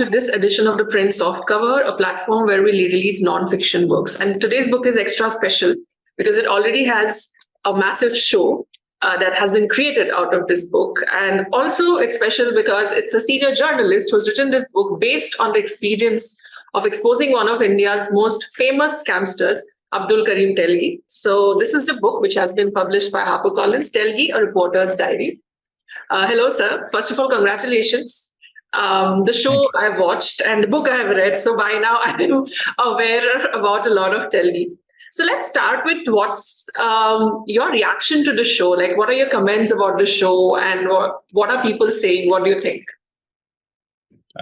to this edition of ThePrint Softcover, a platform where we release non-fiction books. And today's book is extra special because it already has a massive show that has been created out of this book. And also it's special because it's a senior journalist who's written this book based on the experience of exposing one of India's most famous scamsters, Abdul Karim Telgi. So this is the book which has been published by Harper Collins, Telgi, A Reporter's Diary. Hello, sir. First of all, congratulations. The show I've watched and the book I have read, so by now I'm aware about a lot of Telgi. So let's start with what's your reaction to the show? Like, what are your comments about the show and what are people saying? What do you think?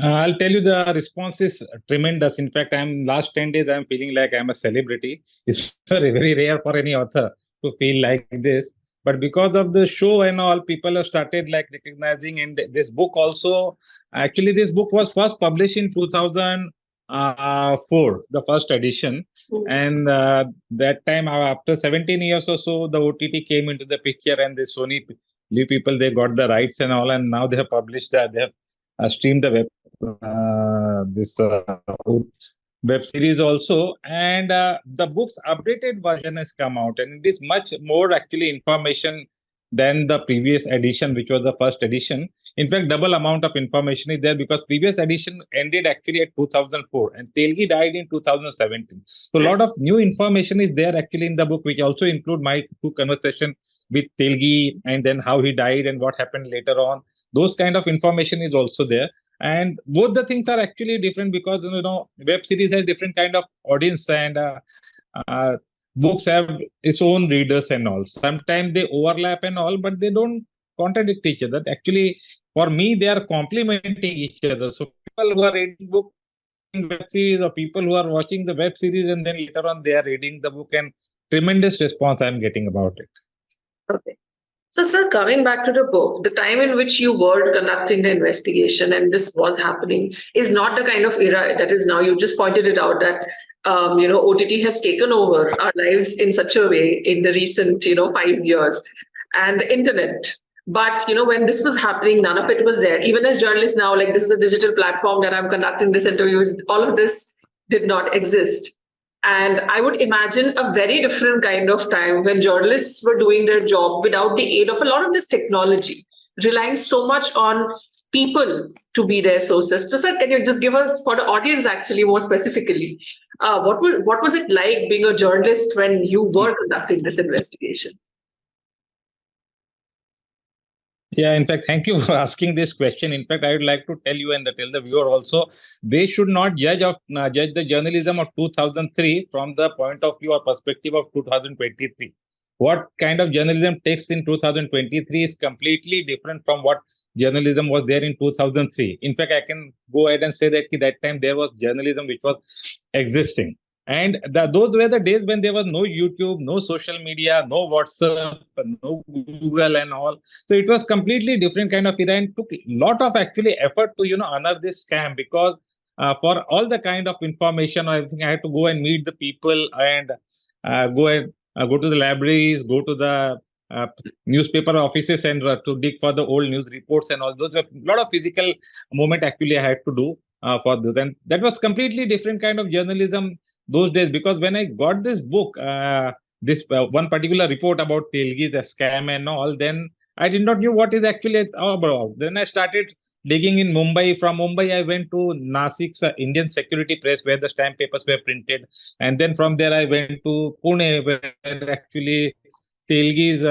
I'll tell you the response is tremendous. In fact, last 10 days, I'm feeling like I'm a celebrity. It's very, very rare for any author to feel like this. But because of the show and all, people have started like recognizing. And this book also, actually, this book was first published in 2004, the first edition. And that time, after 17 years or so, the OTT came into the picture, and the Sony people, they got the rights and all. And now they have published that. They have streamed the web series also, and the book's updated version has come out, and it is much more actually information than the previous edition, which was the first edition. In fact, double amount of information is there because previous edition ended actually at 2004 and Telgi died in 2017. So a lot of new information is there actually in the book, which also include my two conversation with Telgi and then how he died and what happened later on. Those kind of information is also there. And both the things are actually different because, web series has different kind of audience and books have its own readers and all. Sometimes they overlap and all, but they don't contradict each other. Actually, for me, they are complementing each other. So people who are reading book in web series or people who are watching the web series and then later on they are reading the book, and tremendous response I'm getting about it. Okay. So, sir, coming back to the book, the time in which you were conducting the investigation and this was happening is not the kind of era that is now. You just pointed it out that, OTT has taken over our lives in such a way in the recent, 5 years, and the internet. But, when this was happening, none of it was there. Even as journalists now, like this is a digital platform that I'm conducting this interviews, all of this did not exist. And I would imagine a very different kind of time when journalists were doing their job without the aid of a lot of this technology, relying so much on people to be their sources. So, sir, can you just give us, for the audience actually more specifically, what was it like being a journalist when you were conducting this investigation? Yeah, in fact, thank you for asking this question. In fact, I would like to tell you and tell the viewer also, they should not judge the journalism of 2003 from the point of view or perspective of 2023. What kind of journalism takes in 2023 is completely different from what journalism was there in 2003. In fact, I can go ahead and say that at that time there was journalism which was existing. And those were the days when there was no YouTube, no social media, no WhatsApp, no Google and all. So it was completely different kind of era and took a lot of actually effort to, honor this scam because for all the kind of information, I think I had to go and meet the people and go to the libraries, go to the newspaper offices and to dig for the old news reports and all those. A lot of physical movement actually I had to do for this. And that was completely different kind of journalism those days, because when I got this book, this one particular report about Telgi, the scam and all, then I did not know what is actually about. Then I started digging in Mumbai. From Mumbai, I went to Nasik's Indian Security Press, where the stamp papers were printed. And then from there, I went to Pune, where actually Telgi's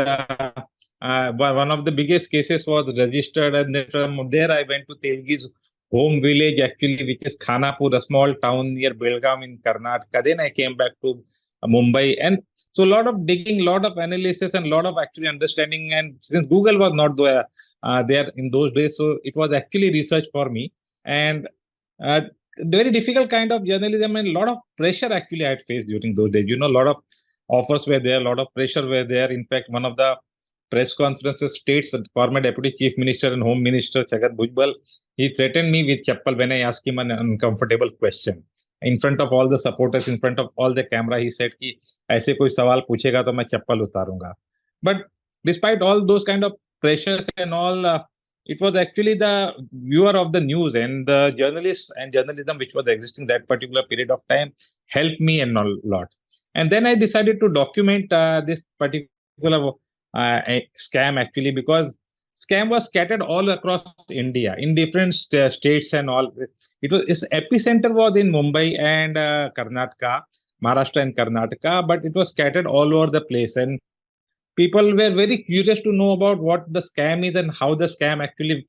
one of the biggest cases was registered. And then from there, I went to Telgi's home village, actually, which is Khanapur, a small town near Belgaum in Karnataka. Then I came back to Mumbai. And so a lot of digging, a lot of analysis, and a lot of actually understanding. And since Google was not there in those days, so it was actually research for me. And very difficult kind of journalism and a lot of pressure actually I had faced during those days. A lot of offers were there, a lot of pressure were there. In fact, one of the press conferences states that former Deputy Chief Minister and Home Minister Chagat Bhujbal, he threatened me with chappal when I asked him an uncomfortable question. In front of all the supporters, in front of all the camera, he said कि ऐसे कोई सवाल पूछेगा तो मैं चप्पल उतारूंगा. But despite all those kind of pressures and all, it was actually the viewer of the news and the journalists and journalism which was existing that particular period of time helped me a lot. And then I decided to document this particular scam actually, because scam was scattered all across India in different states and all. Its epicenter was in Mumbai and Karnataka, Maharashtra and Karnataka, but it was scattered all over the place. And people were very curious to know about what the scam is and how the scam actually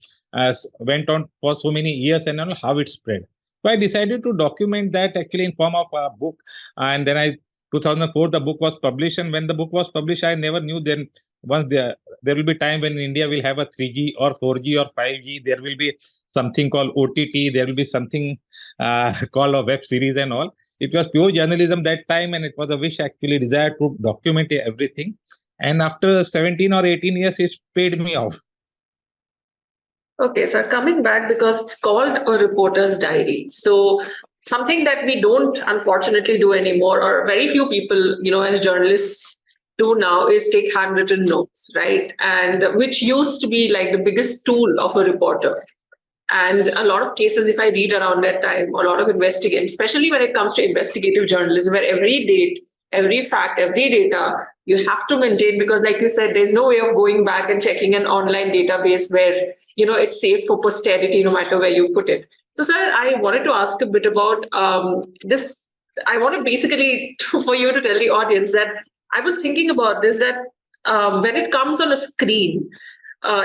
went on for so many years and how it spread. So I decided to document that actually in form of a book. And then 2004, the book was published. And when the book was published, I never knew then once there will be time when India will have a 3G or 4G or 5G, there will be something called OTT, there will be something called a web series and all. It was pure journalism that time, and it was a wish actually desire to document everything. And after 17 or 18 years, it paid me off. Okay, so coming back, because it's called a reporter's diary. So something that we don't unfortunately do anymore, or very few people, as journalists do now, is take handwritten notes, right? And which used to be like the biggest tool of a reporter. And a lot of cases, if I read around that time, a lot of investigating, especially when it comes to investigative journalism, where every date, every fact, every data you have to maintain, because like you said, there's no way of going back and checking an online database where it's safe for posterity no matter where you put it. So sir, I wanted to ask a bit about this. I want to basically for you to tell the audience that I was thinking about this, that when it comes on a screen,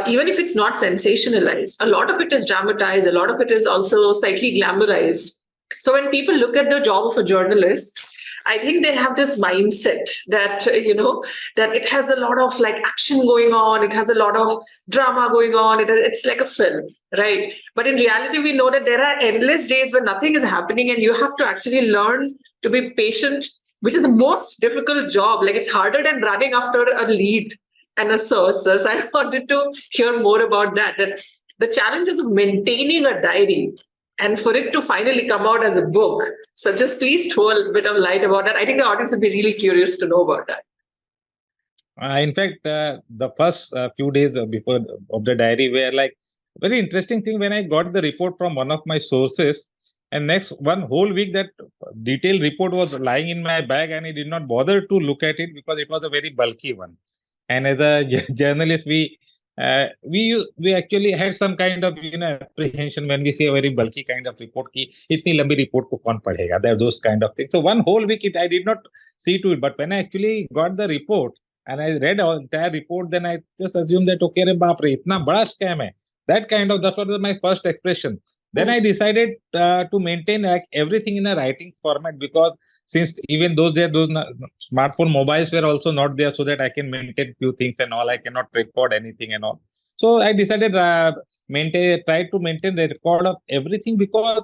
even if it's not sensationalized, a lot of it is dramatized, a lot of it is also slightly glamorized. So when people look at the job of a journalist, I think they have this mindset that, that it has a lot of like action going on. It has a lot of drama going on. It's like a film, right? But in reality, we know that there are endless days when nothing is happening and you have to actually learn to be patient, which is the most difficult job. Like it's harder than running after a lead and a source. So I wanted to hear more about that the challenges of maintaining a diary and for it to finally come out as a book. So just please throw a bit of light about that. I think the audience would be really curious to know about that. In fact, the first few days before of the diary were like very interesting thing when I got the report from one of my sources. And next one whole week, that detailed report was lying in my bag, and I did not bother to look at it because it was a very bulky one. And as a journalist, we actually had some kind of apprehension when we see a very bulky kind of report ki itni lambi report ko kaun padhega, there those kind of things. So one whole week I did not see to it, but when I actually got the report and I read the entire report, then I just assumed that okay, re baap re, itna bada scam hai. That kind of, that was my first expression. Then I decided to maintain like everything in a writing format, because since even those smartphone mobiles were also not there, so that I can maintain few things and all. I cannot record anything and all. So I decided try to maintain the record of everything, because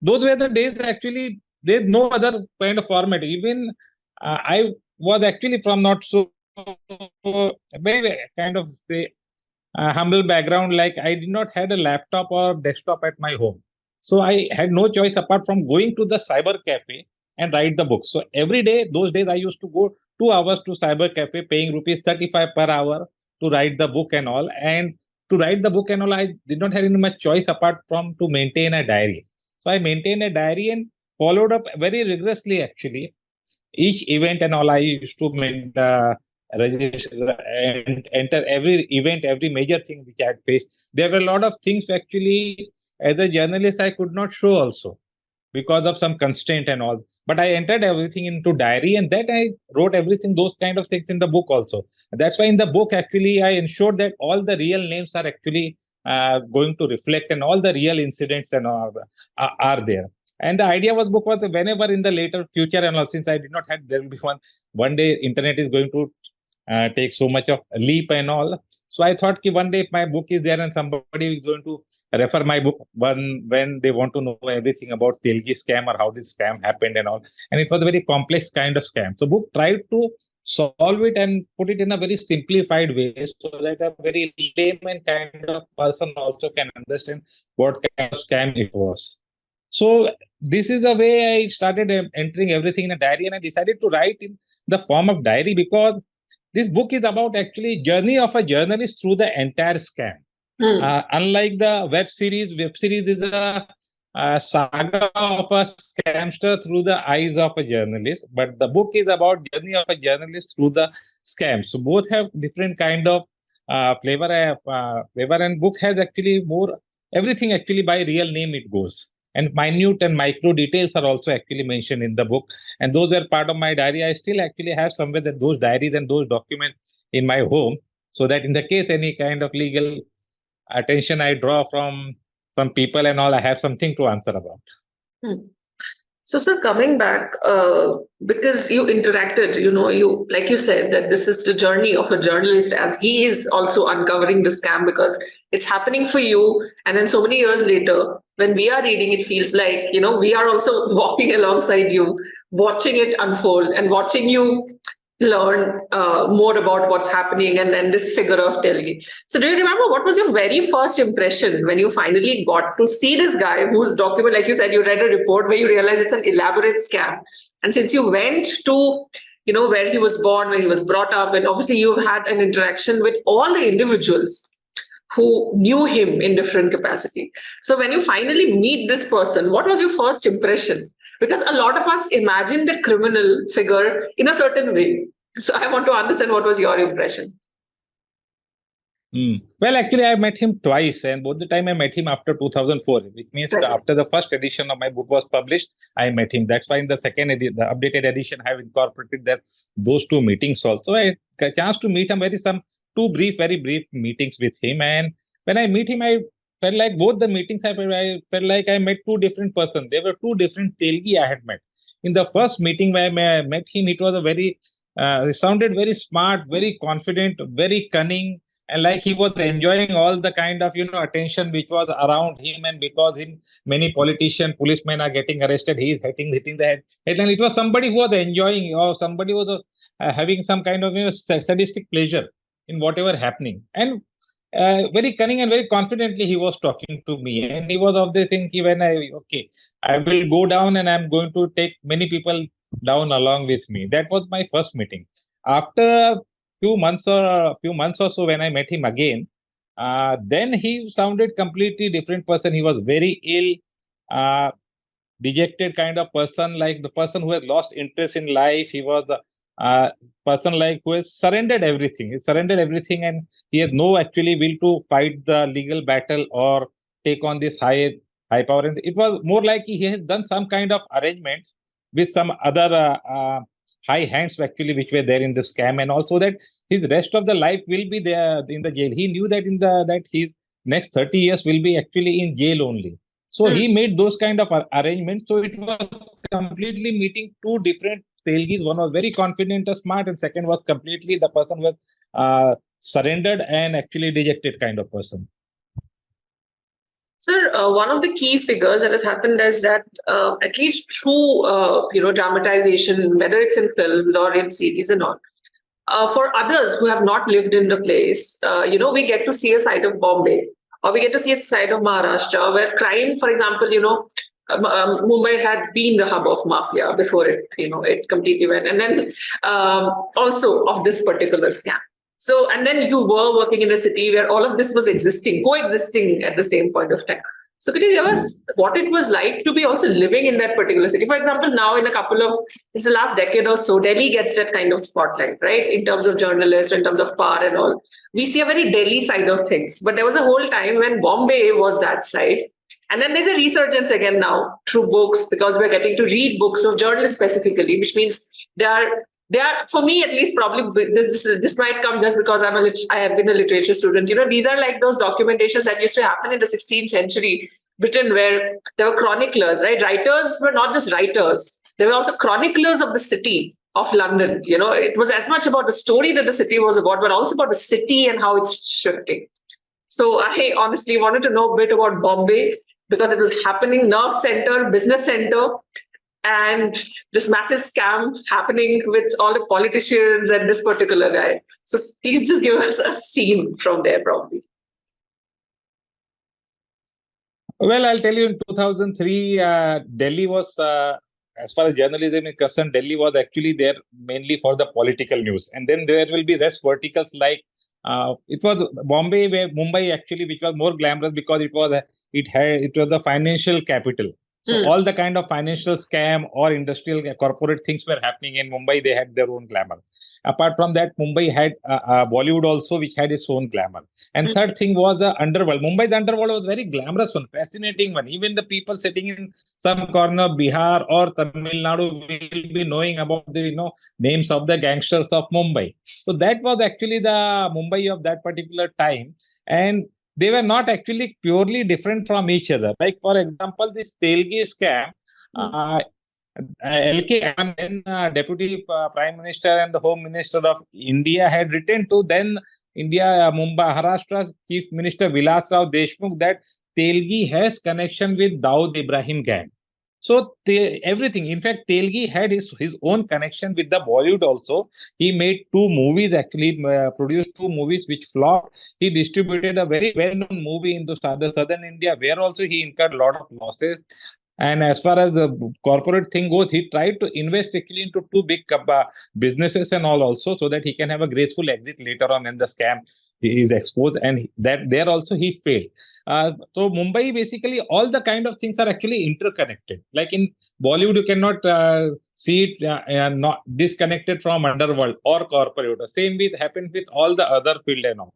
those were the days actually there's no other kind of format. Even I was actually from not so very kind of say humble background. Like I did not had a laptop or desktop at my home, so I had no choice apart from going to the cyber cafe and write the book. So every day, those days I used to go 2 hours to cyber cafe, paying rupees 35 per hour to write the book and all. And to write the book and all, I did not have any much choice apart from to maintain a diary. So I maintained a diary and followed up very rigorously actually each event and all. I used to register and enter every event, every major thing which I had faced. There were a lot of things actually as a journalist I could not show also because of some constraint and all. But I entered everything into diary, and that I wrote everything, those kind of things in the book also. That's why in the book actually I ensured that all the real names are actually going to reflect, and all the real incidents and all are there. And the idea was book was whenever in the later future and all, since I did not have, there will be one day internet is going to take so much of leap and all. So I thought ki one day if my book is there and somebody is going to refer my book when they want to know everything about Telgi scam or how this scam happened and all. And it was a very complex kind of scam. So book tried to solve it and put it in a very simplified way, so that a very layman kind of person also can understand what kind of scam it was. So this is the way I started entering everything in a diary, and I decided to write in the form of diary because this book is about actually journey of a journalist through the entire scam. Unlike the web series is a saga of a scamster through the eyes of a journalist, but the book is about journey of a journalist through the scam. So both have different kind of flavor, and book has actually more everything actually by real name it goes. And minute and micro details are also actually mentioned in the book, and those were part of my diary. I still actually have somewhere that those diaries and those documents in my home, so that in the case any kind of legal attention I draw from people and all, I have something to answer about. So, sir, coming back, because you interacted, you like you said that this is the journey of a journalist as he is also uncovering the scam because it's happening for you. And then so many years later, when we are reading, it feels like, we are also walking alongside you, watching it unfold and watching you learn more about what's happening and then this figure of Telgi. So do you remember what was your very first impression when you finally got to see this guy whose document, like you said, you read a report where you realized it's an elaborate scam. And since you went to, where he was born, where he was brought up, and obviously you've had an interaction with all the individuals who knew him in different capacity. So when you finally meet this person, what was your first impression? Because a lot of us imagine the criminal figure in a certain way. So I want to understand what was your impression. Well, actually, I met him twice, and both the time I met him after 2004, which means after the first edition of my book was published, I met him. That's why in the the updated edition, I have incorporated those two meetings also. I got a chance to meet him, very brief meetings with him. And when I meet him, I felt like both the meetings, I felt like I met two different persons. There were two different Telgi I had met. In the first meeting where I met him, it was he sounded very smart, very confident, very cunning, and like he was enjoying all the kind of attention which was around him. And because many politicians, policemen are getting arrested, he is hitting the headline. It was somebody who was enjoying, or somebody was having some kind of sadistic pleasure in whatever happening. And very cunning and very confidently he was talking to me, and he was of the thing, I will go down and I'm going to take many people down along with me. That was my first meeting. After few months or so, when I met him again, then he sounded completely different person. He was very ill, dejected kind of person, like the person who has lost interest in life. He was the person like who has surrendered everything. He surrendered everything, and he has no actually will to fight the legal battle or take on this high power. And it was more like he has done some kind of arrangement with some other high hands actually which were there in the scam, and also that his rest of the life will be there in the jail. He knew that that his next 30 years will be actually in jail only. So he made those kind of arrangements. So it was completely meeting two different Telgis. One was very confident and smart, and second was completely the person who was surrendered and actually dejected kind of person. Sir, one of the key figures that has happened is that at least through dramatization, whether it's in films or in series and all, for others who have not lived in the place, we get to see a side of Bombay, or we get to see a side of Maharashtra, where crime, for example, Mumbai had been the hub of mafia before it completely went, and then also of this particular scam. So, and then you were working in a city where all of this was coexisting at the same point of time. So could you give us what it was like to be also living in that particular city? For example, now in it's the last decade or so, Delhi gets that kind of spotlight, right? In terms of journalists, in terms of power and all. We see a very Delhi side of things. But there was a whole time when Bombay was that side. And then there's a resurgence again now through books, because we're getting to read books of journalists specifically, which means they are, for me at least, probably this might come just because I have been a literature student. These are like those documentations that used to happen in the 16th century Britain, where there were chroniclers, right? Writers were not just writers; they were also chroniclers of the city of London. It was as much about the story that the city was about, but also about the city and how it's shifting. So I honestly wanted to know a bit about Bombay, because it was happening, nerve center, business center, and this massive scam happening with all the politicians and this particular guy. So please just give us a scene from there, probably. Well, I'll tell you, in 2003, Delhi was, as far as journalism is concerned, Delhi was actually there mainly for the political news. And then there will be rest verticals like it was Mumbai actually, which was more glamorous because it was the financial capital. So all the kind of financial scam or industrial corporate things were happening in Mumbai. They had their own glamour. Apart from that, Mumbai had Bollywood also, which had its own glamour. And third thing was the underworld. Mumbai's underworld was very glamorous one, fascinating one. Even the people sitting in some corner of Bihar or Tamil Nadu will be knowing about the names of the gangsters of Mumbai. So that was actually the Mumbai of that particular time. And they were not actually purely different from each other. Like, for example, this Telgi scam, LK, then Deputy Prime Minister and the Home Minister of India had written to then India, Mumbai, Maharashtra's Chief Minister Vilas Rao Deshmukh that Telgi has connection with Dawood Ibrahim gang. So everything. In fact, Telgi had his own connection with the Bollywood also. He made two movies, actually produced two movies which flopped. He distributed a very well-known movie into southern India, where also he incurred a lot of losses. And as far as the corporate thing goes, he tried to invest actually into two big businesses and all also, so that he can have a graceful exit later on when the scam is exposed. And that there also he failed. So Mumbai, basically, all the kind of things are actually interconnected. Like in Bollywood, you cannot see it not disconnected from underworld or corporate. Same with happened with all the other field and all.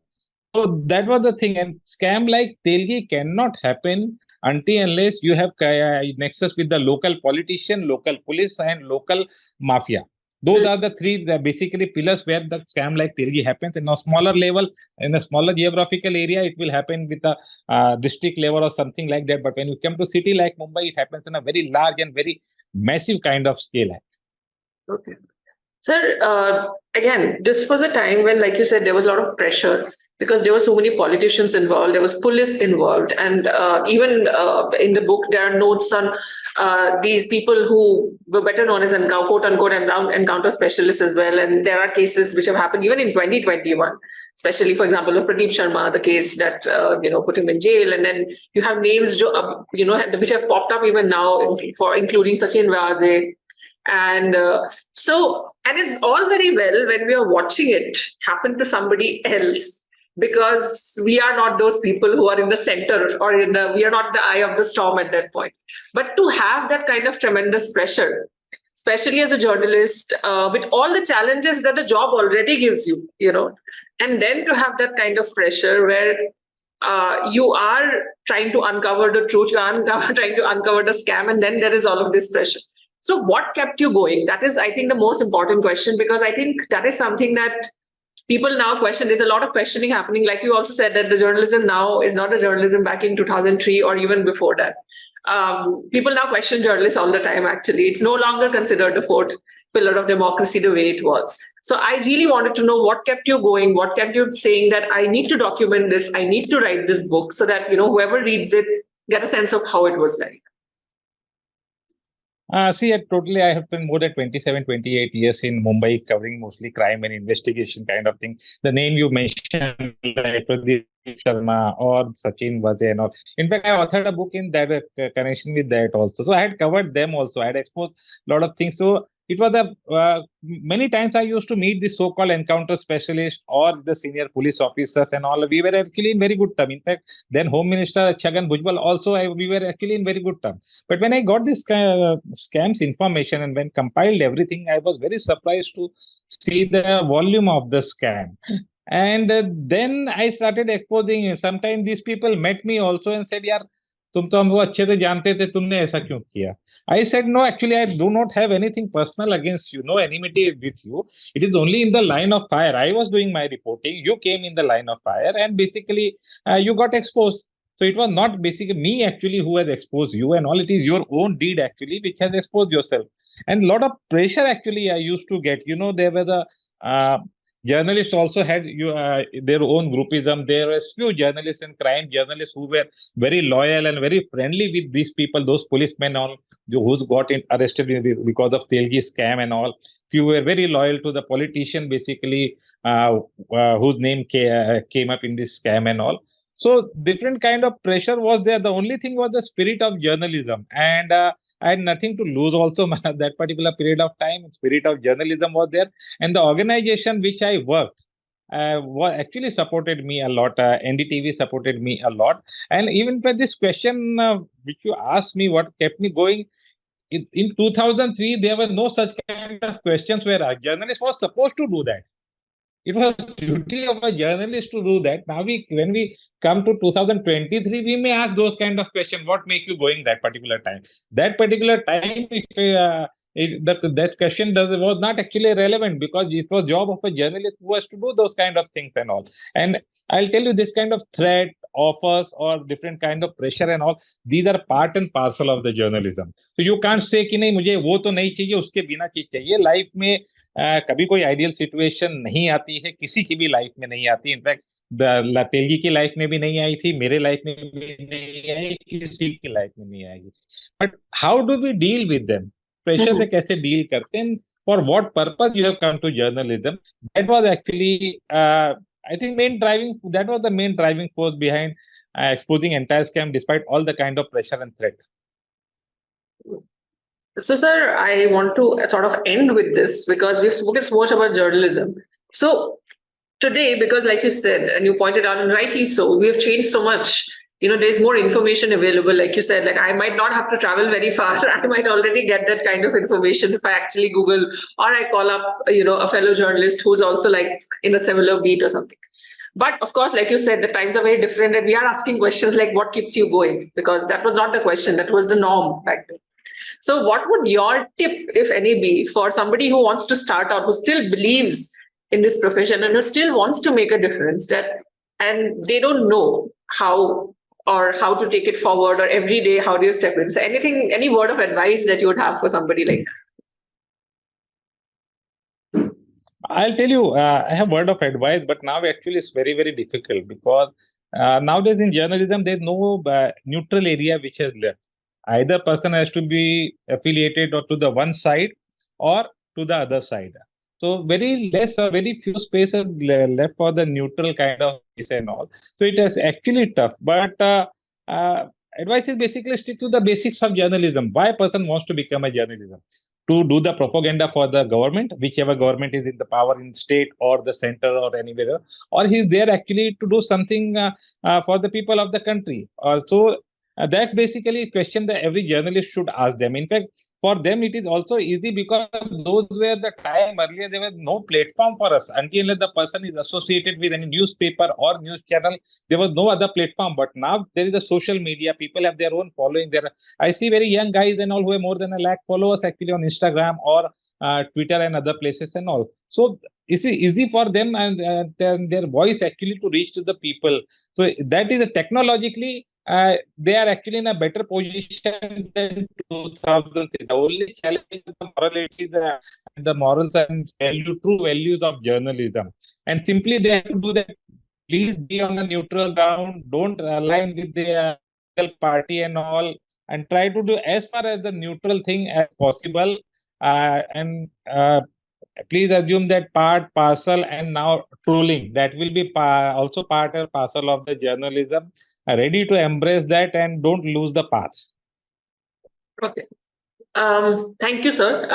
So that was the thing. And scam like Telgi cannot happen until unless you have nexus with the local politician, local police, and local mafia. Those are the three basically pillars where the scam like Telgi happens. In a smaller level, in a smaller geographical area, it will happen with a district level or something like that. But when you come to city like Mumbai, it happens in a very large and very massive kind of scale. Okay. Sir, again, this was a time when, like you said, there was a lot of pressure because there were so many politicians involved, there was police involved, and even in the book, there are notes on these people who were better known as quote-unquote encounter specialists as well. And there are cases which have happened even in 2021, especially, for example, of Pradeep Sharma, the case that put him in jail. And then you have names which have popped up even now, for including Sachin Vaze. And and it's all very well when we are watching it happen to somebody else, because we are not those people who are in the center or we are not the eye of the storm at that point. But to have that kind of tremendous pressure, especially as a journalist, with all the challenges that the job already gives you, and then to have that kind of pressure where you are trying to uncover the truth, you are trying to uncover the scam, and then there is all of this pressure. So what kept you going? That is, I think, the most important question, because I think that is something that people now question. There's a lot of questioning happening. Like you also said, that the journalism now is not the journalism back in 2003 or even before that. People now question journalists all the time, actually. It's no longer considered the fourth pillar of democracy the way it was. So I really wanted to know what kept you going, what kept you saying that I need to document this, I need to write this book, so that, whoever reads it get a sense of how it was like. See, I have been more than 27, 28 years in Mumbai, covering mostly crime and investigation kind of thing. The name you mentioned, like Pradeep Sharma or Sachin Vaze and all. In fact, I authored a book in that connection with that also. So I had covered them also. I had exposed a lot of things. So it was many times I used to meet the so-called encounter specialist or the senior police officers and all. We were actually in very good term. In fact, then Home Minister Chhagan Bhujbal also, we were actually in very good term. But when I got this scams information and when compiled everything, I was very surprised to see the volume of the scam. And then I started exposing. Sometimes these people met me also and said, "यार, तुम तो हमको अच्छे से जानते थे, तुमने ऐसा क्यों किया?" I said, "No, actually, I do not have anything personal against you, no enmity with you. It is only in the line of fire. I was doing my reporting. You came in the line of fire, and basically, you got exposed." So it was not basically me actually who has exposed you and all. It is your own deed actually which has exposed yourself. And a lot of pressure actually I used to get. There were the journalists also had their own groupism. There were few journalists and crime journalists who were very loyal and very friendly with these people, those policemen all who got arrested because of Telgi scam and all. Few were very loyal to the politician basically whose name came up in this scam and all. So different kind of pressure was there. The only thing was the spirit of journalism, and I had nothing to lose also that particular period of time. Spirit of journalism was there, and the organization which I worked, actually supported me a lot. NDTV supported me a lot. And even for this question which you asked me, what kept me going, in 2003, there were no such kind of questions where a journalist was supposed to do that. It was duty of a journalist to do that. Now, when we come to 2023, we may ask those kind of questions. What make you going that particular time? That particular time, that question was not actually relevant, because it was job of a journalist who was to do those kind of things and all. And I'll tell you, this kind of threat, offers, or different kind of pressure and all, these are part and parcel of the journalism. So you can't say कि नहीं मुझे वो तो नहीं चाहिए, उसके बिना चीज चाहिए. लाइफ में कभी कोई आइडियल सिचुएशन नहीं आती है, किसी की भी लाइफ में नहीं आती. इनफैक्ट तेलगी की लाइफ में भी नहीं आई थी, मेरे लाइफ में भी नहीं आई, किसी की लाइफ में नहीं आएगी. But how do we deal with them? Pressure से कैसे डील करते हैं? For what purpose you have come to journalism? That was actually I think that was the main driving force behind exposing entire scam despite all the kind of pressure and threat. So, sir, I want to sort of end with this, because we've spoken so much about journalism. So today, because like you said, and you pointed out, and rightly so, we have changed so much. There's more information available. Like you said, like I might not have to travel very far. I might already get that kind of information if I actually Google, or I call up, a fellow journalist who's also like in a similar beat or something. But of course, like you said, the times are very different, and we are asking questions like, what keeps you going? Because that was not the question, that was the norm back then. So what would your tip, if any, be for somebody who wants to start out, who still believes in this profession and who still wants to make a difference, and they don't know how to take it forward, or every day, how do you step in? So any word of advice that you would have for somebody like that? I'll tell you, I have word of advice, but now actually it's very, very difficult, because nowadays in journalism, there's no neutral area which has left. Either person has to be affiliated or to the one side or to the other side. So very few spaces left for the neutral kind of piece and all. So it is actually tough. But advice is basically stick to the basics of journalism. Why a person wants to become a journalism? To do the propaganda for the government, whichever government is in the power in state or the center or anywhere, or he's there actually to do something for the people of the country. So that's basically a question that every journalist should ask them. In fact, for them, it is also easy, because those were the time earlier, there was no platform for us. Until the person is associated with any newspaper or news channel, there was no other platform. But now there is a social media. People have their own following. I see very young guys and all who have more than 1 lakh followers actually on Instagram or Twitter and other places and all. So it's easy for them and their voice actually to reach to the people. So that is technologically, they are actually in a better position than 2003. The only challenge is the morality, the morals and true values of journalism. And simply they have to do that. Please be on a neutral ground. Don't align with the party and all. And try to do as far as the neutral thing as possible. And please assume that part, parcel, and now trolling, that will be also part and parcel of the journalism. Ready to embrace that and don't lose the path. Okay. Thank you, sir.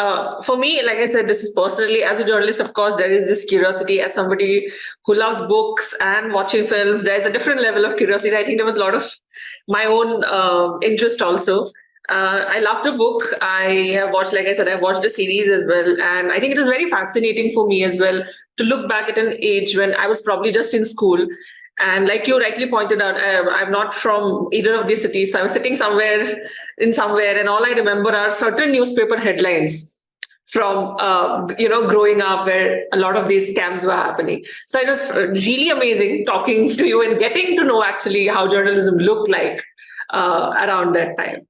For me, like I said, this is personally, as a journalist, of course, there is this curiosity. As somebody who loves books and watching films, there's a different level of curiosity. I think there was a lot of my own interest also. I loved the book. I have watched, like I said, I've watched the series as well. And I think it is very fascinating for me as well to look back at an age when I was probably just in school. And like you rightly pointed out, I'm not from either of these cities. So I was sitting somewhere, and all I remember are certain newspaper headlines from, growing up, where a lot of these scams were happening. So it was really amazing talking to you and getting to know actually how journalism looked like around that time.